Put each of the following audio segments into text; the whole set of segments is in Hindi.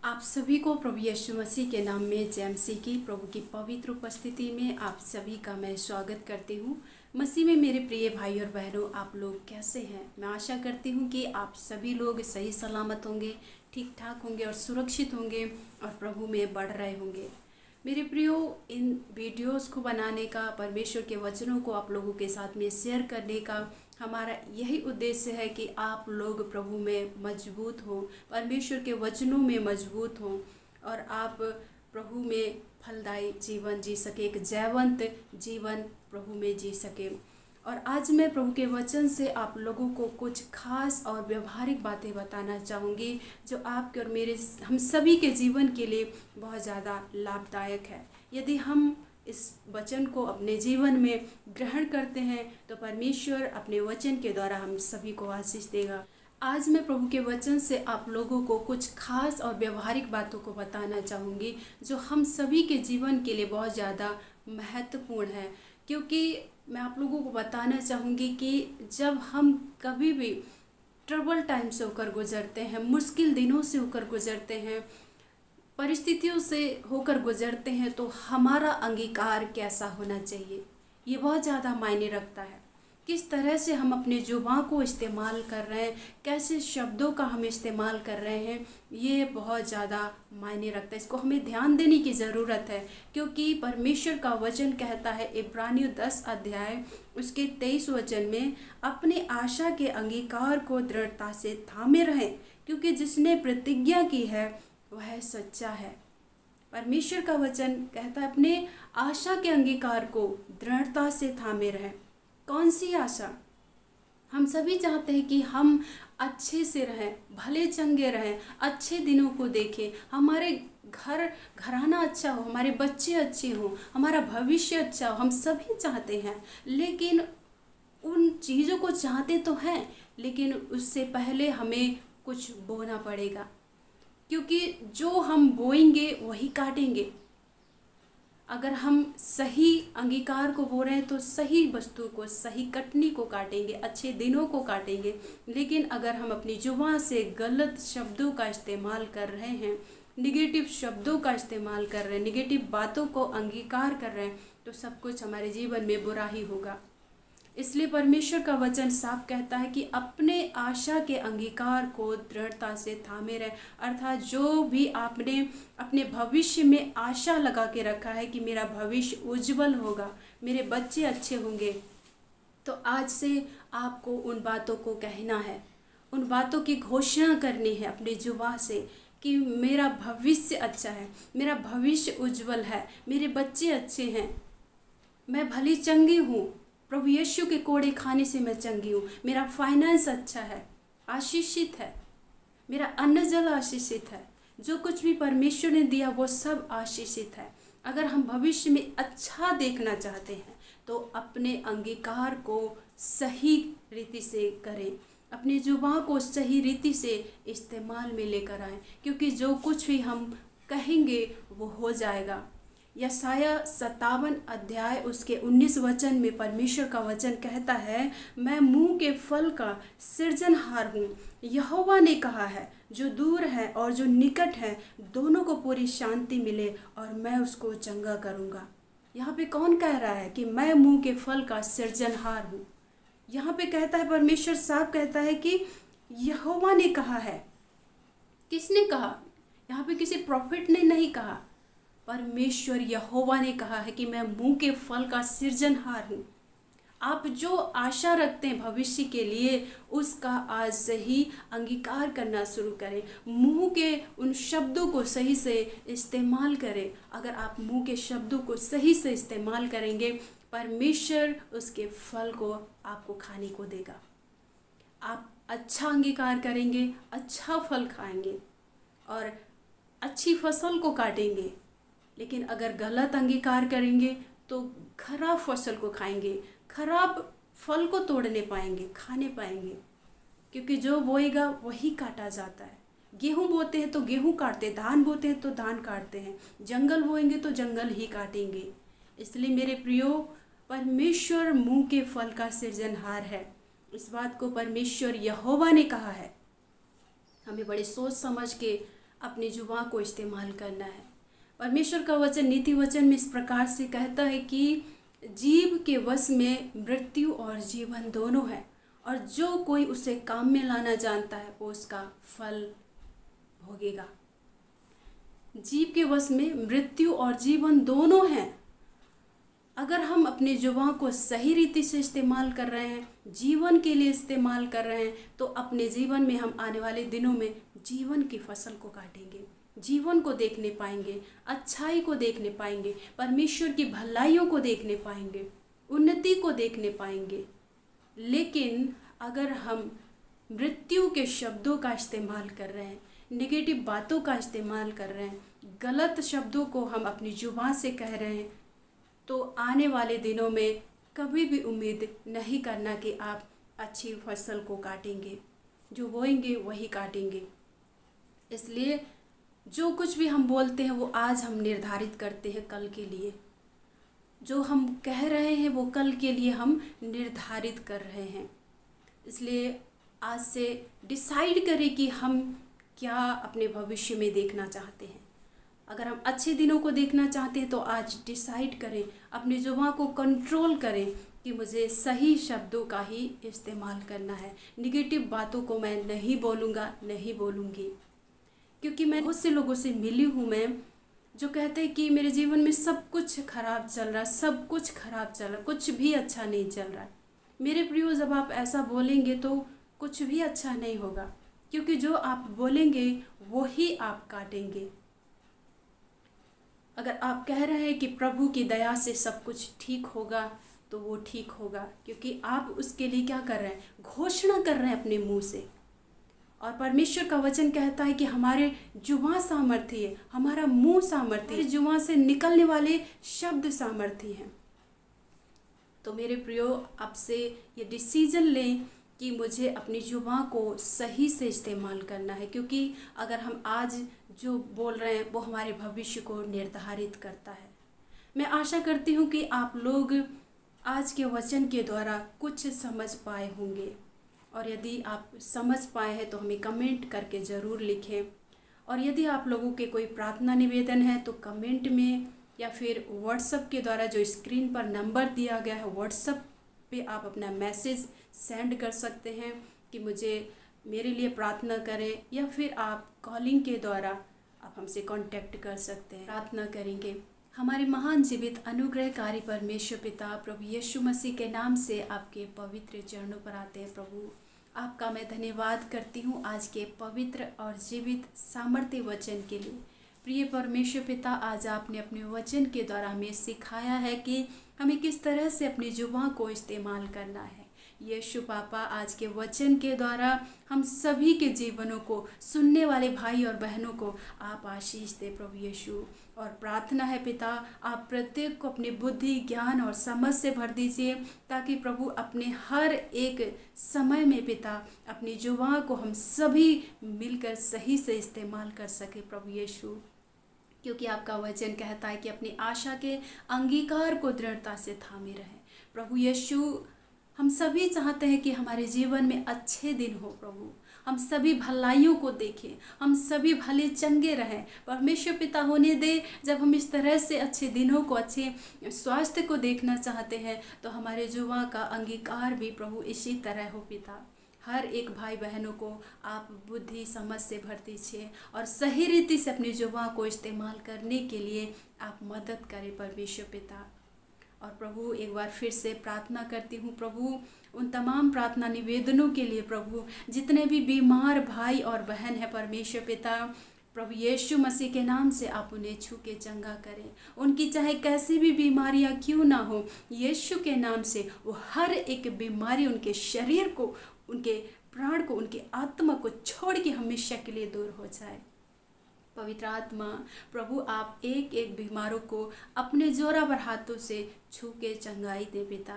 आप सभी को प्रभु यीशु मसीह के नाम में जय मसीह की प्रभु की पवित्र उपस्थिति में आप सभी का मैं स्वागत करती हूँ। मसीह में मेरे प्रिय भाई और बहनों, आप लोग कैसे हैं? मैं आशा करती हूँ कि आप सभी लोग सही सलामत होंगे, ठीक ठाक होंगे और सुरक्षित होंगे और प्रभु में बढ़ रहे होंगे। मेरे प्रियो, इन वीडियोस को बनाने का, परमेश्वर के वचनों को आप लोगों के साथ में शेयर करने का हमारा यही उद्देश्य है कि आप लोग प्रभु में मजबूत हो, परमेश्वर के वचनों में मजबूत हो और आप प्रभु में फलदायी जीवन जी सके, एक जयवंत जीवन प्रभु में जी सके। और आज मैं प्रभु के वचन से आप लोगों को कुछ खास और व्यवहारिक बातें बताना चाहूँगी जो आपके और मेरे, हम सभी के जीवन के लिए बहुत ज़्यादा लाभदायक है। यदि हम इस वचन को अपने जीवन में ग्रहण करते हैं तो परमेश्वर अपने वचन के द्वारा हम सभी को आशीष देगा। आज मैं प्रभु के वचन से आप लोगों को कुछ खास और व्यवहारिक बातों को बताना चाहूँगी जो हम सभी के जीवन के लिए बहुत ज़्यादा महत्वपूर्ण है, क्योंकि मैं आप लोगों को बताना चाहूँगी कि जब हम कभी भी ट्रबल टाइम से होकर गुजरते हैं, मुश्किल दिनों से होकर गुजरते हैं, परिस्थितियों से होकर गुजरते हैं, तो हमारा अंगीकार कैसा होना चाहिए ये बहुत ज़्यादा मायने रखता है। किस तरह से हम अपने जुबान को इस्तेमाल कर रहे हैं, कैसे शब्दों का हम इस्तेमाल कर रहे हैं, ये बहुत ज़्यादा मायने रखता है। इसको हमें ध्यान देने की ज़रूरत है, क्योंकि परमेश्वर का वचन कहता है इब्रानियों 10 अध्याय उसके 23 वचन में, अपने आशा के अंगीकार को दृढ़ता से थामे रहें, क्योंकि जिसने प्रतिज्ञा की है वह सच्चा है। परमेश्वर का वचन कहता है अपने आशा के अंगीकार को दृढ़ता से थामे रहें। कौन सी आशा? हम सभी चाहते हैं कि हम अच्छे से रहें, भले चंगे रहें, अच्छे दिनों को देखें, हमारे घराना अच्छा हो, हमारे बच्चे अच्छे हों, हमारा भविष्य अच्छा हो। हम सभी चाहते हैं, लेकिन उन चीज़ों को चाहते तो हैं, लेकिन उससे पहले हमें कुछ बोना पड़ेगा, क्योंकि जो हम बोएंगे वही काटेंगे। अगर हम सही अंगीकार को बो रहे हैं तो सही वस्तु को, सही कटनी को काटेंगे, अच्छे दिनों को काटेंगे। लेकिन अगर हम अपनी जुबान से गलत शब्दों का इस्तेमाल कर रहे हैं, निगेटिव शब्दों का इस्तेमाल कर रहे हैं, निगेटिव बातों को अंगीकार कर रहे हैं, तो सब कुछ हमारे जीवन में बुरा ही होगा। इसलिए परमेश्वर का वचन साफ कहता है कि अपने आशा के अंगीकार को दृढ़ता से थामे रहे, अर्थात जो भी आपने अपने भविष्य में आशा लगा के रखा है कि मेरा भविष्य उज्जवल होगा, मेरे बच्चे अच्छे होंगे, तो आज से आपको उन बातों को कहना है, उन बातों की घोषणा करनी है अपनी जुबान से कि मेरा भविष्य अच्छा है, मेरा भविष्य उज्जवल है, मेरे बच्चे अच्छे हैं, मैं भली चंगी हूँ, प्रभु यीशु के कोड़े खाने से मैं चंगी हूँ, मेरा फाइनेंस अच्छा है, आशीषित है, मेरा अन्न जल आशीषित है, जो कुछ भी परमेश्वर ने दिया वो सब आशीषित है। अगर हम भविष्य में अच्छा देखना चाहते हैं तो अपने अंगीकार को सही रीति से करें, अपनी जुबान को सही रीति से इस्तेमाल में लेकर आएँ, क्योंकि जो कुछ भी हम कहेंगे वो हो जाएगा। यशायाह 57 अध्याय उसके 19 वचन में परमेश्वर का वचन कहता है, मैं मुंह के फल का सृजनहार हूँ, यहोवा ने कहा है, जो दूर है और जो निकट है दोनों को पूरी शांति मिले और मैं उसको चंगा करूँगा। यहाँ पे कौन कह रहा है कि मैं मुंह के फल का सृजनहार हूँ? यहाँ पे कहता है, परमेश्वर साफ कहता है कि यहोवा ने कहा है। किसने कहा? यहाँ पे किसी प्रॉफिट ने नहीं कहा, परमेश्वर यहोवा ने कहा है कि मैं मुंह के फल का सृजनहार हूँ। आप जो आशा रखते हैं भविष्य के लिए, उसका आज से ही अंगीकार करना शुरू करें। मुंह के उन शब्दों को सही से इस्तेमाल करें। अगर आप मुंह के शब्दों को सही से इस्तेमाल करेंगे, परमेश्वर उसके फल को आपको खाने को देगा। आप अच्छा अंगीकार करेंगे, अच्छा फल खाएंगे और अच्छी फसल को काटेंगे। लेकिन अगर गलत अंगीकार करेंगे तो खराब फसल को खाएंगे, खराब फल को तोड़ने पाएंगे, खाने पाएंगे, क्योंकि जो बोएगा वही काटा जाता है। गेहूँ बोते हैं तो गेहूँ काटते हैं, धान बोते हैं तो धान काटते हैं, जंगल बोएंगे तो जंगल ही काटेंगे। इसलिए मेरे प्रियो, परमेश्वर मुंह के फल का सृजनहार है। इस बात को परमेश्वर यहोवा ने कहा है। हमें बड़े सोच समझ के अपनी जुबान को इस्तेमाल करना है। परमेश्वर का वचन नीति वचन में इस प्रकार से कहता है कि जीव के वश में मृत्यु और जीवन दोनों है, और जो कोई उसे काम में लाना जानता है वो उसका फल भोगेगा। जीव के वश में मृत्यु और जीवन दोनों हैं। अगर हम अपनी जुबान को सही रीति से इस्तेमाल कर रहे हैं, जीवन के लिए इस्तेमाल कर रहे हैं, तो अपने जीवन में हम आने वाले दिनों में जीवन की फसल को काटेंगे, जीवन को देखने पाएंगे, अच्छाई को देखने पाएंगे, परमेश्वर की भलाइयों को देखने पाएंगे, उन्नति को देखने पाएंगे। लेकिन अगर हम मृत्यु के शब्दों का इस्तेमाल कर रहे हैं, नेगेटिव बातों का इस्तेमाल कर रहे हैं, गलत शब्दों को हम अपनी जुबान से कह रहे हैं, तो आने वाले दिनों में कभी भी उम्मीद नहीं करना कि आप अच्छी फसल को काटेंगे। जो बोएंगे वही काटेंगे। इसलिए जो कुछ भी हम बोलते हैं वो आज हम निर्धारित करते हैं कल के लिए। जो हम कह रहे हैं वो कल के लिए हम निर्धारित कर रहे हैं। इसलिए आज से डिसाइड करें कि हम क्या अपने भविष्य में देखना चाहते हैं। अगर हम अच्छे दिनों को देखना चाहते हैं तो आज डिसाइड करें, अपनी जुबान को कंट्रोल करें कि मुझे सही शब्दों का ही इस्तेमाल करना है। निगेटिव बातों को मैं नहीं बोलूँगा, नहीं बोलूँगी। क्योंकि मैं बहुत से लोगों से मिली हूँ मैं, जो कहते हैं कि मेरे जीवन में सब कुछ खराब चल रहा है, सब कुछ खराब चल रहा है, कुछ भी अच्छा नहीं चल रहा है। मेरे प्रियो, जब आप ऐसा बोलेंगे तो कुछ भी अच्छा नहीं होगा, क्योंकि जो आप बोलेंगे वो ही आप काटेंगे। अगर आप कह रहे हैं कि प्रभु की दया से सब कुछ ठीक होगा, तो वो ठीक होगा, क्योंकि आप उसके लिए क्या कर रहे हैं, घोषणा कर रहे हैं अपने मुंह से। और परमेश्वर का वचन कहता है कि हमारे जुबान सामर्थ्य है, हमारा मुंह सामर्थ्य है, जुबान से निकलने वाले शब्द सामर्थ्य हैं। तो मेरे प्रियो, आपसे ये डिसीजन लें कि मुझे अपनी जुबान को सही से इस्तेमाल करना है, क्योंकि अगर हम आज जो बोल रहे हैं वो हमारे भविष्य को निर्धारित करता है। मैं आशा करती हूँ कि आप लोग आज के वचन के द्वारा कुछ समझ पाए होंगे, और यदि आप समझ पाए हैं तो हमें कमेंट करके ज़रूर लिखें। और यदि आप लोगों के कोई प्रार्थना निवेदन है तो कमेंट में या फिर व्हाट्सएप के द्वारा जो स्क्रीन पर नंबर दिया गया है व्हाट्सएप पे आप अपना मैसेज सेंड कर सकते हैं कि मुझे मेरे लिए प्रार्थना करें, या फिर आप कॉलिंग के द्वारा आप हमसे कांटेक्ट कर सकते हैं, प्रार्थना करेंगे। हमारे महान जीवित अनुग्रहकारी परमेश्वर पिता प्रभु यीशु मसीह के नाम से आपके पवित्र चरणों पर आते हैं। प्रभु, आपका मैं धन्यवाद करती हूँ आज के पवित्र और जीवित सामर्थ्य वचन के लिए। प्रिय परमेश्वर पिता, आज आपने अपने वचन के द्वारा हमें सिखाया है कि हमें किस तरह से अपनी जुबान को इस्तेमाल करना है। यीशु पापा, आज के वचन के द्वारा हम सभी के जीवनों को, सुनने वाले भाई और बहनों को आप आशीष दे प्रभु यीशु। और प्रार्थना है पिता, आप प्रत्येक को अपनी बुद्धि, ज्ञान और समझ से भर दीजिए, ताकि प्रभु अपने हर एक समय में पिता अपनी जुबान को हम सभी मिलकर सही से इस्तेमाल कर सके प्रभु यीशु। क्योंकि आपका वचन कहता है कि अपनी आशा के अंगीकार को दृढ़ता से थामे रहे। प्रभु यीशु, हम सभी चाहते हैं कि हमारे जीवन में अच्छे दिन हो प्रभु, हम सभी भलाइयों को देखें, हम सभी भले चंगे रहें। परमेश्वर पिता, होने दे जब हम इस तरह से अच्छे दिनों को, अच्छे स्वास्थ्य को देखना चाहते हैं, तो हमारे जुबान का अंगीकार भी प्रभु इसी तरह हो पिता। हर एक भाई बहनों को आप बुद्धि समझ से भर दीजिए, और सही रीति से अपनी जुबान को इस्तेमाल करने के लिए आप मदद करें परमेश्वर पिता। और प्रभु, एक बार फिर से प्रार्थना करती हूँ प्रभु, उन तमाम प्रार्थना निवेदनों के लिए प्रभु, जितने भी बीमार भाई और बहन हैं परमेश्वर पिता, प्रभु यीशु मसीह के नाम से आप उन्हें छू के चंगा करें। उनकी चाहे कैसी भी बीमारियां क्यों ना हो, यीशु के नाम से वो हर एक बीमारी उनके शरीर को, उनके प्राण को, उनके आत्मा को छोड़ के हमेशा के लिए दूर हो जाए। पवित्र आत्मा प्रभु, आप एक एक बीमारों को अपने जोरावर हाथों से छू के चंगाई दे पिता।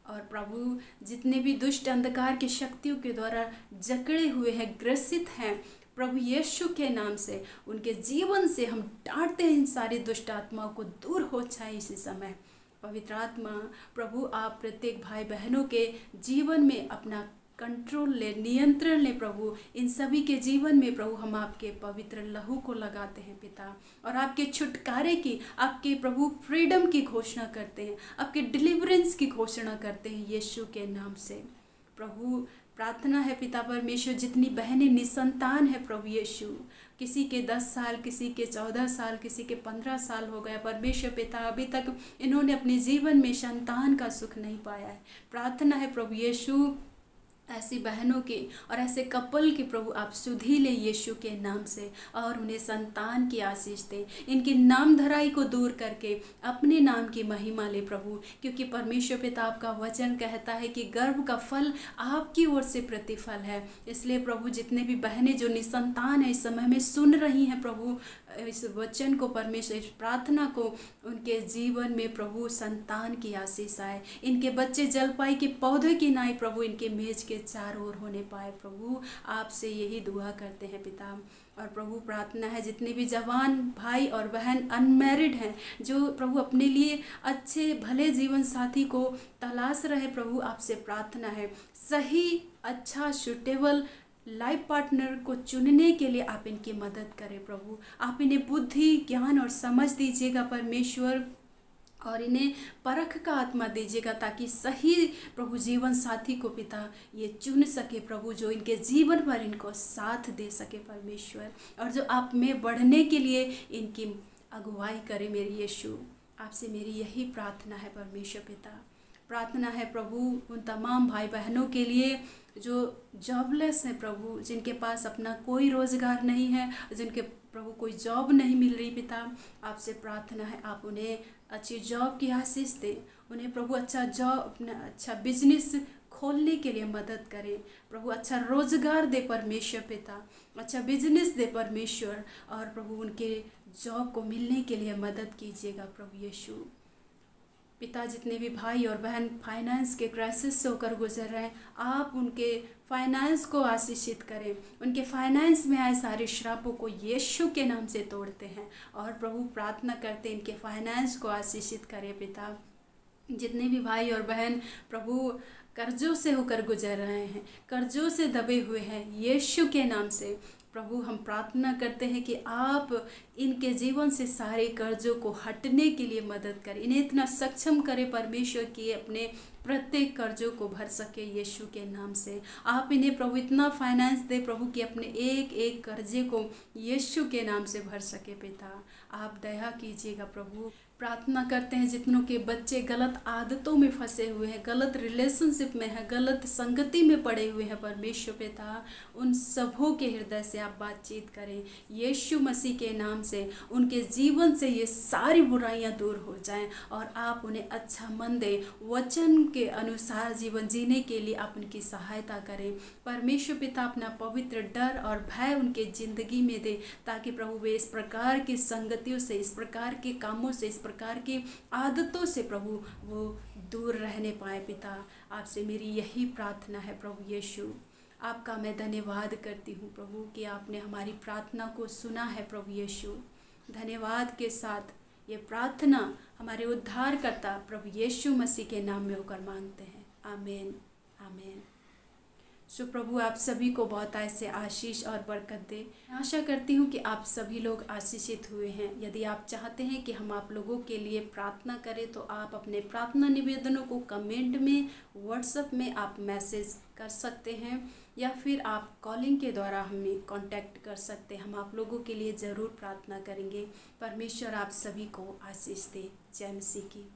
और प्रभु, जितने भी दुष्ट अंधकार की शक्तियों के द्वारा जकड़े हुए हैं, ग्रसित हैं, प्रभु यीशु के नाम से उनके जीवन से हम डांटते हैं, इन सारी दुष्ट आत्माओं को दूर हो जाए इसी समय। पवित्र आत्मा प्रभु, आप प्रत्येक भाई बहनों के जीवन में अपना कंट्रोल ले, नियंत्रण ले प्रभु इन सभी के जीवन में। प्रभु हम आपके पवित्र लहू को लगाते हैं पिता, और आपके छुटकारे की, आपके प्रभु फ्रीडम की घोषणा करते हैं, आपके डिलीवरेंस की घोषणा करते हैं यीशु के नाम से। प्रभु प्रार्थना है पिता परमेश्वर, जितनी बहनें निसंतान है प्रभु यीशु, किसी के 10 साल, किसी के 14 साल, किसी के 15 साल हो गया परमेश्वर पिता, अभी तक इन्होंने अपने जीवन में संतान का सुख नहीं पाया है। प्रार्थना है प्रभु यीशु, ऐसी बहनों के और ऐसे कपल के प्रभु आप सुधि ले यीशु के नाम से, और उन्हें संतान की आशीष दें। इनकी नामधराई को दूर करके अपने नाम की महिमा ले प्रभु, क्योंकि परमेश्वर पिता आपका वचन कहता है कि गर्भ का फल आपकी ओर से प्रतिफल है। इसलिए प्रभु जितने भी बहनें जो निसंतान है इस समय में सुन रही हैं प्रभु इस वचन को, परमेश्वर इस प्रार्थना को, उनके जीवन में प्रभु संतान की आशीष आए। इनके बच्चे जलपाई के पौधे की नाई प्रभु इनके मेज के चारों ओर होने पाए। प्रभु आपसे यही दुआ करते हैं पिता। और प्रभु प्रार्थना है जितने भी जवान भाई और बहन अनमैरिड हैं, जो प्रभु अपने लिए अच्छे भले जीवन साथी को तलाश रहे, प्रभु आपसे प्रार्थना है सही अच्छा सुटेबल लाइफ पार्टनर को चुनने के लिए आप इनकी मदद करें प्रभु। आप इन्हें बुद्धि ज्ञान और समझ दीजिएगा परमेश्वर, और इन्हें परख का आत्मा दीजिएगा, ताकि सही प्रभु जीवन साथी को पिता ये चुन सके प्रभु, जो इनके जीवन भर इनको साथ दे सके परमेश्वर, और जो आप में बढ़ने के लिए इनकी अगुवाई करे मेरे यीशु। आपसे मेरी यही प्रार्थना है परमेश्वर पिता। प्रार्थना है प्रभु उन तमाम भाई बहनों के लिए जो जॉबलेस हैं प्रभु, जिनके पास अपना कोई रोज़गार नहीं है, जिनके प्रभु कोई जॉब नहीं मिल रही पिता, आपसे प्रार्थना है आप उन्हें अच्छी जॉब की आशीष दें, उन्हें प्रभु अच्छा जॉब, अपना अच्छा बिजनेस खोलने के लिए मदद करें प्रभु, अच्छा रोज़गार दे परमेश्वर पिता, अच्छा बिजनेस दे परमेश्वर, और प्रभु उनके जॉब को मिलने के लिए मदद कीजिएगा प्रभु यीशु पिता। जितने भी भाई और बहन फाइनेंस के क्राइसिस से होकर गुजर रहे हैं, आप उनके फाइनेंस को आशीषित करें, उनके फाइनेंस में आए सारे श्रापों को यीशु के नाम से तोड़ते हैं, और प्रभु प्रार्थना करते इनके फाइनेंस को आशीषित करें पिता। जितने भी भाई और बहन प्रभु कर्जों से होकर गुजर रहे हैं, कर्जों से दबे हुए हैं, यीशु के नाम से प्रभु हम प्रार्थना करते हैं कि आप इनके जीवन से सारे कर्जों को हटने के लिए मदद करें, इन्हें इतना सक्षम करें परमेश्वर कि अपने प्रत्येक कर्जों को भर सके यीशु के नाम से। आप इन्हें प्रभु इतना फाइनेंस दे प्रभु कि अपने एक एक कर्जे को यीशु के नाम से भर सके पिता। आप दया कीजिएगा प्रभु। प्रार्थना करते हैं जितनों के बच्चे गलत आदतों में फंसे हुए हैं, गलत रिलेशनशिप में हैं, गलत संगति में पड़े हुए हैं परमेश्वर पिता, उन सबों के हृदय से आप बातचीत करें यीशु मसीह के नाम से। उनके जीवन से ये सारी बुराइयां दूर हो जाएं, और आप उन्हें अच्छा मन दें, वचन के अनुसार जीवन जीने के लिए आप उनकी सहायता करें परमेश्वर पिता। अपना पवित्र डर और भय उनके ज़िंदगी में दें, ताकि प्रभु वे इस प्रकार की संगतियों से, इस प्रकार के कामों से, इस प्रकार की आदतों से प्रभु वो दूर रहने पाए पिता। आपसे मेरी यही प्रार्थना है प्रभु यीशु। आपका मैं धन्यवाद करती हूँ प्रभु कि आपने हमारी प्रार्थना को सुना है प्रभु यीशु। धन्यवाद के साथ ये प्रार्थना हमारे उद्धारकर्ता प्रभु यीशु मसीह के नाम में होकर मांगते हैं, आमीन आमीन। सो प्रभु आप सभी को बहुत ऐसे आशीष और बरकत दे। मैं आशा करती हूँ कि आप सभी लोग आशीषित हुए हैं। यदि आप चाहते हैं कि हम आप लोगों के लिए प्रार्थना करें, तो आप अपने प्रार्थना निवेदनों को कमेंट में, व्हाट्सएप में आप मैसेज कर सकते हैं, या फिर आप कॉलिंग के द्वारा हमें कांटेक्ट कर सकते हैं। हम आप लोगों के लिए ज़रूर प्रार्थना करेंगे। परमेश्वर आप सभी को आशीष दे। जय मसीह की।